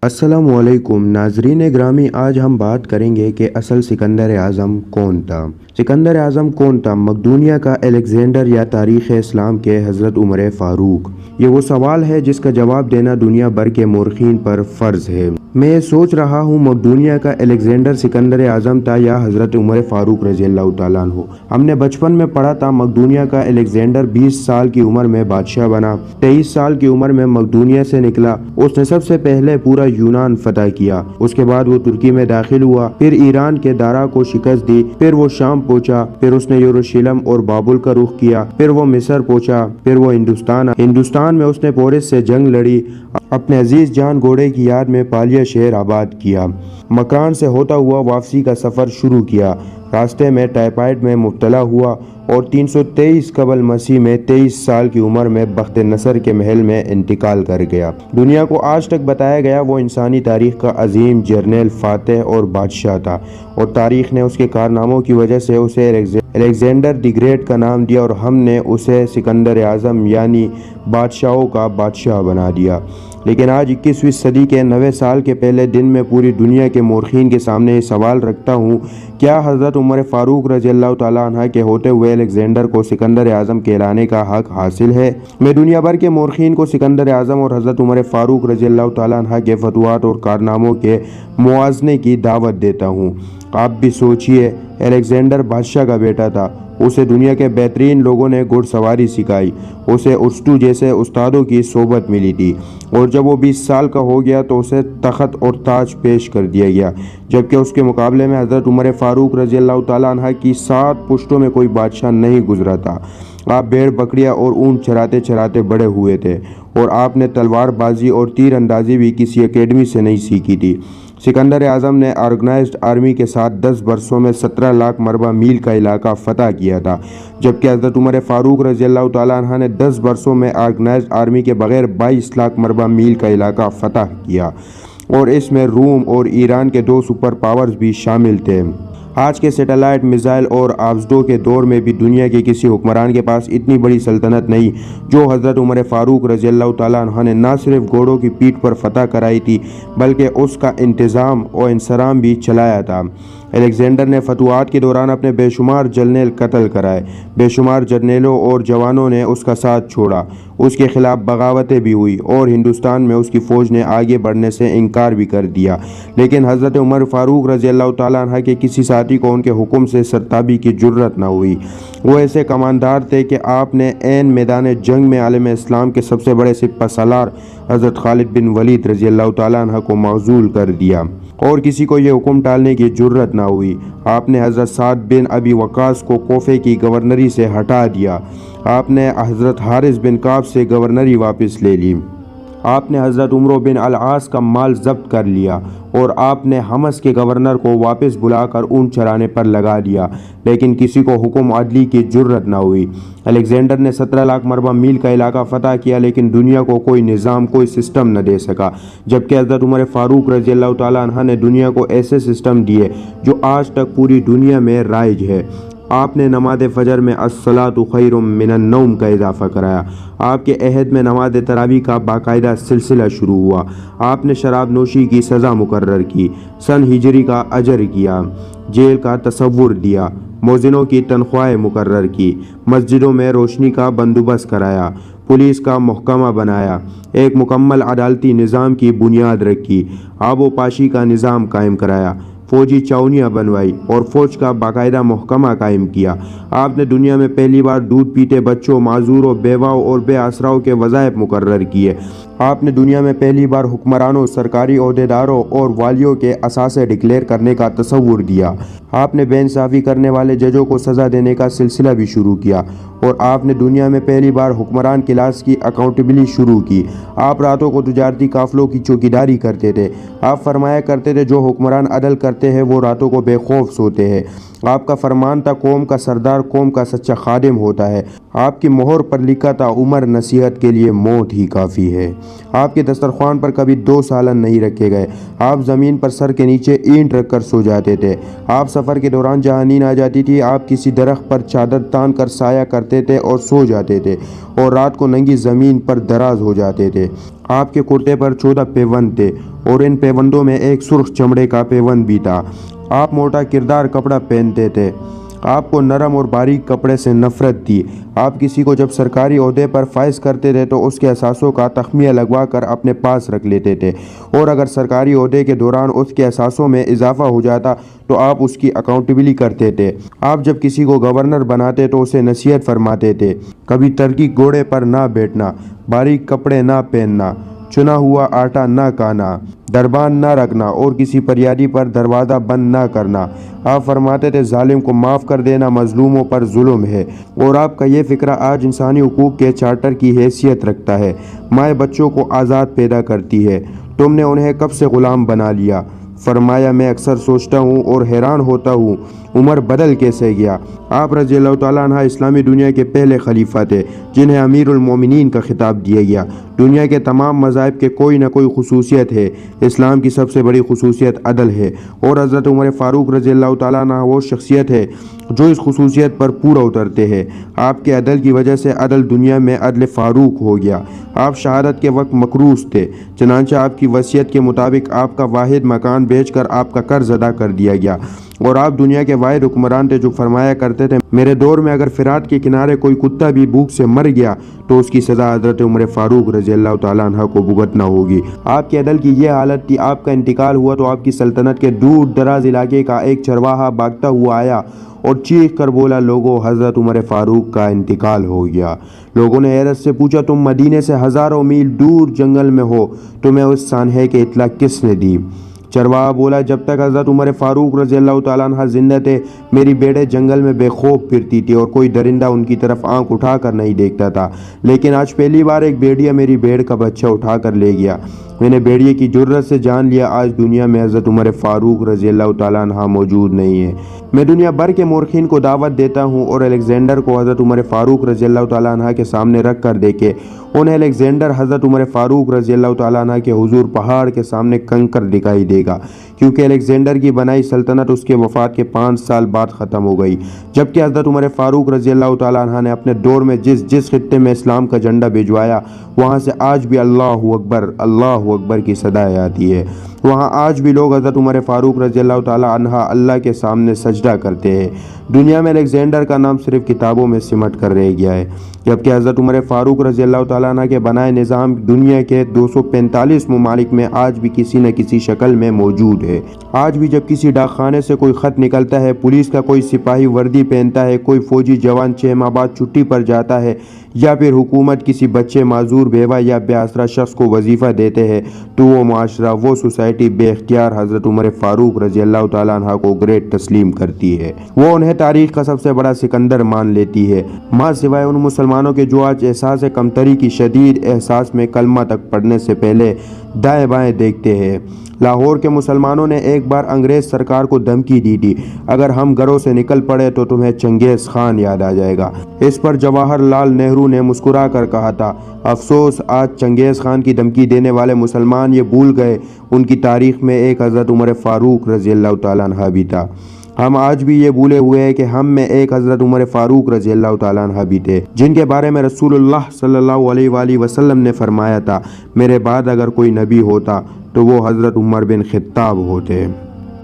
अस्सलामुअलैकुम नाजरीन ग्रामी, आज हम बात करेंगे कि असल सिकंदर आज़म कौन था। सिकंदर आज़म कौन था? मकदूनिया का अलेक्जेंडर या तारीख़ इस्लाम के हज़रत उमर फ़ारूक? ये वो सवाल है जिसका जवाब देना दुनिया भर के मोरखीन पर फ़र्ज़ है। मैं सोच रहा हूँ मकदूनिया का अलेक्जेंडर सिकंदर आज़म था या हज़रत उमर फ़ारूक रज़ियल्लाहु ताला अन्हु। हमने बचपन में पढ़ा था मकदूनिया का अलेक्जेंडर 20 साल की उम्र में बादशाह बना। 23 साल की उम्र में मकदूनिया से निकला। उसने सबसे पहले पूरा यूनान फतह किया। उसके बाद वो तुर्की में दाखिल हुआ, फिर ईरान के दारा को शिकस्त दी, फिर वो शाम पहुंचा, फिर उसने यरूशलेम और बाबुल का रुख किया, फिर वो मिस्र पहुंचा, फिर वो हिंदुस्तान में उसने पोरिस से जंग लड़ी। अपने अजीज जान घोड़े की याद में पालिया शहर आबाद किया। मकान से होता हुआ वापसी का सफर शुरू किया। रास्ते में टाइफाइड में मुब्तला हुआ और 323 कबल मसीह में 23 साल की उम्र में बख्त नसर के महल में इंतकाल कर गया। दुनिया को आज तक बताया गया वो इंसानी तारीख का अजीम जर्नल, फातह और बादशाह था, और तारीख ने उसके कारनामों की वजह से उसे अलेक्जेंडर द ग्रेट का नाम दिया और हमने उसे सिकंदर आज़म यानी बादशाहों का बादशाह बना दिया। लेकिन आज 21वीं सदी के 90 साल के पहले दिन में पूरी दुनिया के मोरखीन के सामने ये सवाल रखता हूँ, क्या हज़रत उमर फ़ारूक रज़ियल्लाहु ताला अन्हु के होते हुए अलेक्जेंडर को सिकंदर आज़म कहलाने का हक हासिल है? मैं दुनिया भर के मोरखीन को सिकंदर आज़म और हज़रत उमर फ़ारूक रज़ियल्लाहु ताला अन्हु के फतवात और कारनामों के मुआज़ने की दावत देता हूँ। आप भी सोचिए, अलेक्जेंडर बादशाह का बेटा था। उसे दुनिया के बेहतरीन लोगों ने घुड़सवारी सिखाई। उसे उर्स्तु जैसे उस्तादों की सोबत मिली थी, और जब वो 20 साल का हो गया तो उसे तख्त और ताज पेश कर दिया गया, जबकि उसके मुकाबले में हज़रत उमर फ़ारूक रज़ियल्लाहु ताला अन्हु की 7 पुश्तों में कोई बादशाह नहीं गुजरा था। आप भेड़ बकरियां और ऊँट चराते चराते बड़े हुए थे, और आपने तलवारबाजी और तीर अंदाजी भी किसी एकेडमी से नहीं सीखी थी। सिकंदर आज़म ने ऑर्गेनाइज्ड आर्मी के साथ 10 वर्षों में 17 लाख मरबा मील का इलाका फतह किया था, जबकि हज़रत उमर फ़ारूक रज़ियल्लाहु ताला अन्हु ने 10 वर्षों में ऑर्गेनाइज्ड आर्मी के बगैर 22 लाख मरबा मील का इलाका फतह किया, और इसमें रूम और ईरान के 2 सुपर पावर्स भी शामिल थे। आज के सैटेलाइट, मिसाइल और आब्जों के दौर में भी दुनिया के किसी हुक्मरान के पास इतनी बड़ी सल्तनत नहीं जो हज़रत उमर फ़ारूक रज़ियल्लाहु ताला अन्हु ने न सिर्फ घोड़ों की पीठ पर फतह कराई थी, बल्कि उसका इंतज़ाम और इंसराम भी चलाया था। अलेक्जेंडर ने फतवात के दौरान अपने बेशुमार जर्नैल कत्ल कराए। बेशुमार जर्नैलों और जवानों ने उसका साथ छोड़ा। उसके खिलाफ बगावतें भी हुई और हिंदुस्तान में उसकी फ़ौज ने आगे बढ़ने से इनकार भी कर दिया। लेकिन हज़रत उमर फ़ारूक रज़ियल्लाहु ताला अन्हु के किसी साथी को उनके हुक्म से सरताबी की जुर्रत न हुई। वो ऐसे कमानदार थे कि आपने ऐन मैदान जंग में आलम इस्लाम के सबसे बड़े सिपह सालार हज़रत खालिद बिन वलीद रज़ियल्लाहु ताला अन्हु को मौजूल कर दिया, और किसी को ये हुक्म टालने की जुर्रत ना हुई। आपने हज़रत साद बिन अबी वक़ास को कोफे की गवर्नरी से हटा दिया। आपने हज़रत हारिस बिन काब से गवर्नरी वापस ले ली। आपने हज़रत उमर बिन अल-आस का माल जब्त कर लिया, और आपने हमस के गवर्नर को वापस बुलाकर ऊँट चराने पर लगा दिया, लेकिन किसी को हुक्म अदली की जुर्रत न हुई। अलेक्जेंडर ने 17 लाख मरबा मील का इलाका फतह किया, लेकिन दुनिया को कोई निज़ाम, कोई सिस्टम न दे सका, जबकि हज़रत उमर फ़ारूक रज़ियल्लाहु ताला अन्हु ने दुनिया को ऐसे सिस्टम दिए जो आज तक पूरी दुनिया में राइज है। आपने नमाज फ़जर में अस्सलातु खैरुम मिनन नौम का इजाफ़ा कराया। आपके अहद में नमाज तरावी का बाकायदा सिलसिला शुरू हुआ। आपने शराब नोशी की सज़ा मुकर्रर की, सन हिजरी का अजर किया, जेल का तसव्वुर दिया, मौज़िनों की तनख्वाहें मुकर्रर की, मस्जिदों में रोशनी का बंदोबस्त कराया, पुलिस का महकमा बनाया, एक मुकम्मल अदालती निज़ाम की बुनियाद रखी, आबोपाशी का निज़ाम कायम कराया, फ़ौजी चौनियाँ बनवाई और फ़ौज का बाकायदा महकमा कायम किया। आपने दुनिया में पहली बार दूध पीते बच्चों, माजूरों, बेवाओं और बेआसराओं के वज़ाइफ मुकर्रर किए। आपने दुनिया में पहली बार हुक्मरानों, सरकारी ओहदेदारों और वालियों के असासे डिक्लेयर करने का तसव्वुर दिया। आपने बेइंसाफ़ी करने वाले जजों को सज़ा देने का सिलसिला भी शुरू किया, और आपने दुनिया में पहली बार हुक्मरान क्लास की अकाउंटेबिलिटी शुरू की। आप रातों को तिजारती काफ़िलों की चौकीदारी करते थे। आप फरमाया करते थे, जो हुक्मरान अदल करते हैं वो रातों को बेखौफ सोते हैं। आपका फरमान था, कौम का सरदार कौम का सच्चा खादिम होता है। आपकी मोहर पर लिखा था, उमर नसीहत के लिए मौत ही काफ़ी है। आपके दस्तरख्वान पर कभी 2 सालन नहीं रखे गए। आप ज़मीन पर सर के नीचे ईंट रख कर सो जाते थे। आप सफ़र के दौरान जहाँ नींद आ जाती थी, आप किसी दरख्त पर चादर तान कर साया करते थे और सो जाते थे, और रात को नंगी ज़मीन पर दराज हो जाते थे। आपके कुर्ते पर 14 पैबंद थे, اور ان پیوندوں میں ایک سرخ چمڑے کا پیوند بھی تھا۔ آپ موٹا کردار کپڑا پہنتے تھے، آپ کو نرم اور باریک کپڑے سے نفرت تھی۔ آپ کسی کو جب سرکاری عہدے پر فائز کرتے تھے تو اس کے اثاثوں کا تخمینہ لگوا کر اپنے پاس رکھ لیتے تھے، اور اگر سرکاری عہدے کے دوران اس کے اثاثوں میں اضافہ ہو جاتا تو آپ اس کی اکاؤنٹیبلی کرتے تھے۔ آپ جب کسی کو گورنر بناتے تو اسے نصیحت فرماتے تھے، کبھی ترکی گھوڑے پر نہ بیٹھنا، باریک کپڑے نہ پہننا، چنا ہوا آٹا نہ کھانا، دربان نہ رکھنا اور کسی فریادی پر دروازہ بند نہ کرنا۔ آپ فرماتے تھے ظالم کو معاف کر دینا مظلوموں پر ظلم ہے، اور آپ کا یہ فکرہ آج انسانی حقوق کے چارٹر کی حیثیت رکھتا ہے۔ مائیں بچوں کو آزاد پیدا کرتی ہے، تم نے انہیں کب سے غلام بنا لیا؟ فرمایا میں اکثر سوچتا ہوں اور حیران ہوتا ہوں عمر بدل کیسے گیا۔ آپ رضی اللہ تعالیٰ عنہ اسلامی دنیا کے پہلے خلیفہ تھے جنہیں امیر المومنین کا خطاب دیا گیا۔ دنیا کے تمام مذاہب کے کوئی نہ کوئی خصوصیت ہے، اسلام کی سب سے بڑی خصوصیت عدل ہے، اور حضرت عمر فاروق رضی اللہ تعالیٰ عنہ وہ شخصیت ہے جو اس خصوصیت پر پورا اترتے ہیں۔ آپ کے عدل کی وجہ سے عدل دنیا میں عدل فاروق ہو گیا۔ آپ شہادت کے وقت مقروض تھے، چنانچہ آپ کی وصیت کے مطابق آپ کا واحد مکان بیچ کر آپ کا قرض ادا کر دیا گیا، اور آپ دنیا کے واحد حکمران تھے جو فرمایا کرتے تھے میرے دور میں اگر فرات کے کنارے کوئی کتا بھی بھوک سے مر گیا تو اس کی سزا حضرت عمر فاروق رضی اللہ تعالیٰ عنہ کو بھگتنا ہوگی۔ آپ کے عدل کی یہ حالت تھی، آپ کا انتقال ہوا تو آپ کی سلطنت کے دور دراز علاقے کا ایک چرواہا بھاگتا ہوا آیا اور چیخ کر بولا لوگوں حضرت عمر فاروق کا انتقال ہو گیا۔ لوگوں نے حیرت سے پوچھا تم مدینے سے ہزاروں میل دور جنگل میں ہو، تمہیں اس سانحے کی اطلاع کس نے دی؟ چرواہا بولا جب تک حضرت عمر فاروق رضی اللہ تعالیٰ عنہ زندہ تھے میری بھیڑیں جنگل میں بے خوف پھرتی تھی اور کوئی درندہ ان کی طرف آنکھ اٹھا کر نہیں دیکھتا تھا، لیکن آج پہلی بار ایک بھیڑیا میری بھیڑ کا بچہ اٹھا کر لے گیا۔ میں نے بھیڑیے کی جرت سے جان لیا آج دنیا میں حضرت عمر فاروق رضی اللہ تعالیٰ عنہ موجود نہیں ہے۔ میں دنیا بھر کے مورخین کو دعوت دیتا ہوں اور الیگزینڈر کو حضرت عمر فاروق رضی اللہ تعالیٰ عنہ کے سامنے رکھ کر دیکھے، انہیں الیگزینڈر حضرت عمر فاروق رضی اللہ تعالیٰ عنہ کے حضور پہاڑ کے سامنے کنکر دکھائی دے گا، کیونکہ الیگزینڈر کی بنائی سلطنت اس کے وفات کے 5 سال بعد ختم ہو گئی، جبکہ حضرت عمر فاروق رضی اللہ تعالیٰ عنہ نے اپنے دور میں جس خطے میں اسلام کا جھنڈا بھجوایا وہاں سے آج بھی اللہ اکبر کی صدائیں آتی ہے۔ وہاں آج بھی لوگ حضرت عمر فاروق رضی اللہ تعالیٰ عنہ اللہ کے سامنے سجدہ کرتے ہیں۔ دنیا میں الیگزینڈر کا نام صرف کتابوں میں سمٹ کر رہ گیا ہے، جبکہ حضرت عمر فاروق رضی اللہ تعالیٰ عنہ کے بنائے نظام دنیا کے 245 ممالک میں آج بھی کسی نہ کسی شکل میں موجود ہے۔ آج بھی جب کسی ڈاک خانے سے کوئی خط نکلتا ہے، پولیس کا کوئی سپاہی وردی پہنتا ہے، کوئی فوجی جوان 6 ماہ بعد چھٹی پر جاتا ہے، یا پھر حکومت کسی بچے معذور بیوہ یا بے آسرا شخص کو وظیفہ دیتے ہیں، تو وہ معاشرہ وہ سوسائٹی بے اختیار حضرت عمر فاروق رضی اللہ تعالیٰ عنہ کو گریٹ تسلیم کرتی ہے۔ وہ انہیں تاریخ کا سب سے بڑا سکندر مان لیتی ہے، ماں سوائے ان مسلمانوں کے جو آج احساس کمتری کی شدید احساس میں کلمہ تک پڑھنے سے پہلے دائیں بائیں دیکھتے ہیں۔ لاہور کے مسلمانوں نے ایک بار انگریز سرکار کو دھمکی دی تھی، اگر ہم گھروں سے نکل پڑے تو تمہیں چنگیز خان یاد آ جائے گا۔ اس پر جواہر لال نہرو نے مسکرا کر کہا تھا افسوس آج چنگیز خان کی دھمکی دینے والے مسلمان یہ بھول گئے ان کی تاریخ میں ایک حضرت عمر فاروق رضی اللہ تعالیٰ عنہ بھی تھا۔ ہم آج بھی یہ بھولے ہوئے ہیں کہ ہم میں ایک حضرت عمر فاروق رضی اللہ تعالیٰ عنہ بھی تھے، جن کے بارے میں رسول اللہ صلی اللہ علیہ وآلہ وسلم نے فرمایا تھا میرے بعد اگر کوئی نبی ہوتا تو وہ حضرت عمر بن خطاب ہوتے۔